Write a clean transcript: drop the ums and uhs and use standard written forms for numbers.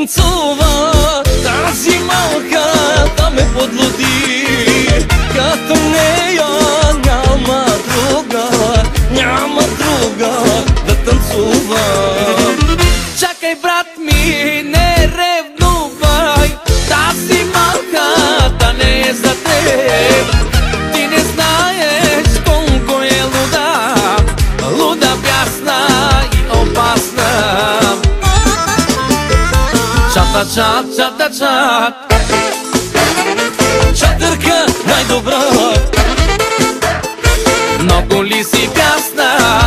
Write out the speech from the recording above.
танцува, тази малка да ме подлуди. Като нея няма друга да танцува. Чакай, брат ми, не ревнувай, тази малката не е за теб. Ти не знаеш колко е луда, луда, бясна и опасна. Чата, чат, чата, чат, чатърка най-добра. Много ли си бясна?